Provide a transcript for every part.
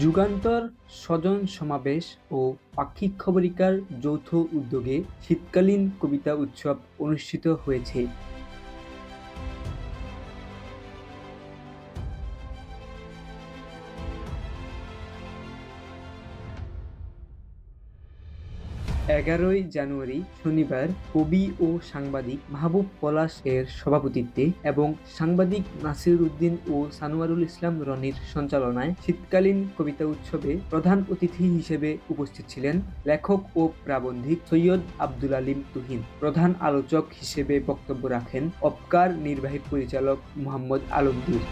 যুগান্তর স্বজন সমাবেশ ও পাক্ষিক খবরিকার যৌথ উদ্যোগে শীতকালীন কবিতা উৎসব অনুষ্ঠিত হয়েছে। 11ই জানুয়ারি শনিবার কবি ও সাংবাদিক মাহবুব পলাশ এর সভাপতিত্বে এবং সাংবাদিক নাসির উদ্দিন ও সানোয়ারুল ইসলাম রনির সঞ্চালনায় শীতকালীন কবিতা উৎসবে প্রধান অতিথি হিসেবে উপস্থিত ছিলেন লেখক ও প্রাবন্ধিক সৈয়দ আব্দুল আলিম তুহিন। প্রধান আলোচক হিসেবে বক্তব্য রাখেন অপকার নির্বাহী পরিচালক মোহাম্মদ আলমগীর।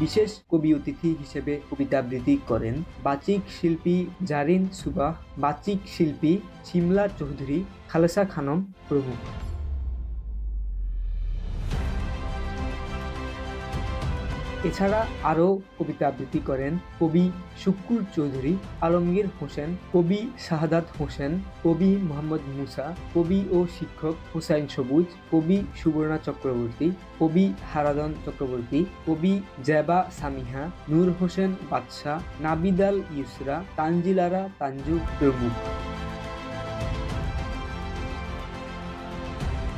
বিশেষ কবি অতিথি হিসেবে কবিতা আবৃত্তি করেন বাচিক শিল্পী জারিন সুবাহ, বাচিক শিল্পী শিমলা চৌধুরী, খালেসা খানম প্রমুখ। এছাড়া আরও কবিতা আবৃত্তি করেন কবি শুক্কুর চৌধুরী, আলমগীর হোসেন, কবি শাহাদাত হোসেন, কবি মোহাম্মদ মুসা, কবি ও শিক্ষক হুসাইন সবুজ, কবি সুবর্ণা চক্রবর্তী, কবি হারাদন চক্রবর্তী, কবি জেবা সামিহা, নূর হোসেন বাদশাহ, নাবিদাল ইউসরা, তানজিলারা তানজু প্রমুখ।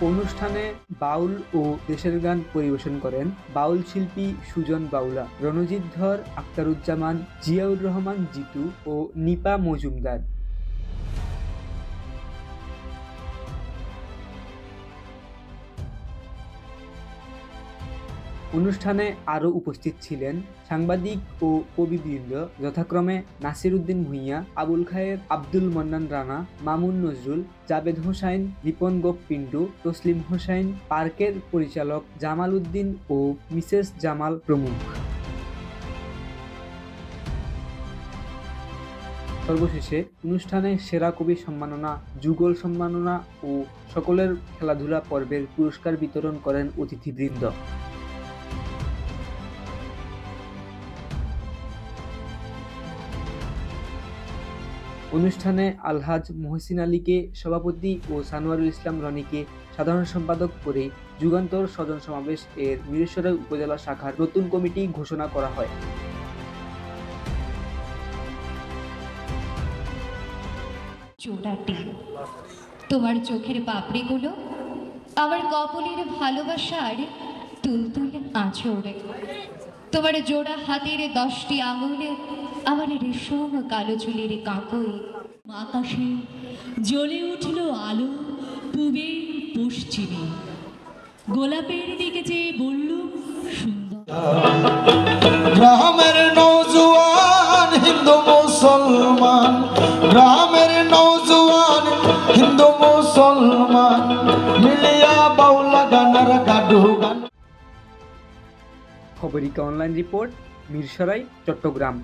অনুষ্ঠানে বাউল ও দেশের গান পরিবেশন করেন বাউল শিল্পী সুজন বাউলা, রণজিৎ ধর, আখতারুজ্জামান, জিয়াউর রহমান জিতু ও নিপা মজুমদার। অনুষ্ঠানে আরও উপস্থিত ছিলেন সাংবাদিক ও কবিবৃন্দ যথাক্রমে নাসির উদ্দিন ভূঁইয়া, আবুল খায়ের, আব্দুল মন্নান রানা, মামুন নজরুল, জাবেদ হোসাইন, রিপন গোপ পিন্টু, তসলিম হোসাইন, পার্কের পরিচালক জামাল উদ্দিন ও মিসেস জামাল প্রমুখ। সর্বশেষে অনুষ্ঠানে সেরা কবি সম্মাননা, যুগল সম্মাননা ও সকলের খেলাধুলা পর্বের পুরস্কার বিতরণ করেন অতিথিবৃন্দ। অনুষ্ঠানে আলহাজ মহসিন আলীকে সভাপতি ও সানোয়ারুল ইসলাম রনিকে সাধারণ সম্পাদক করে যুগান্তর স্বজন সমাবেশ এর মিরসরাই উপজেলা শাখার নতুন কমিটি ঘোষণা করা হয়। তোমার চোখের পাপড়িগুলো আমার কপলের ভালোবাসার তুলতুল আঁচড়ে, তোমার জোড়া হাতের 10টি আঙুলে আমার রেশম কালো চুলের কাঁকই। আকাশে জ্বলে উঠল আলো পূবে পশ্চিমে, গোলাপের দিকে চেয়ে বলল সুন্দর। গ্রামের নৌজওয়ান হিন্দু মুসলমান, গ্রামের নৌজওয়ান হিন্দু মুসলমান মিলিয়া বাউলা গানার গাডু গান। খবরিকা অনলাইন রিপোর্ট, মিরসরাই, চট্টগ্রাম।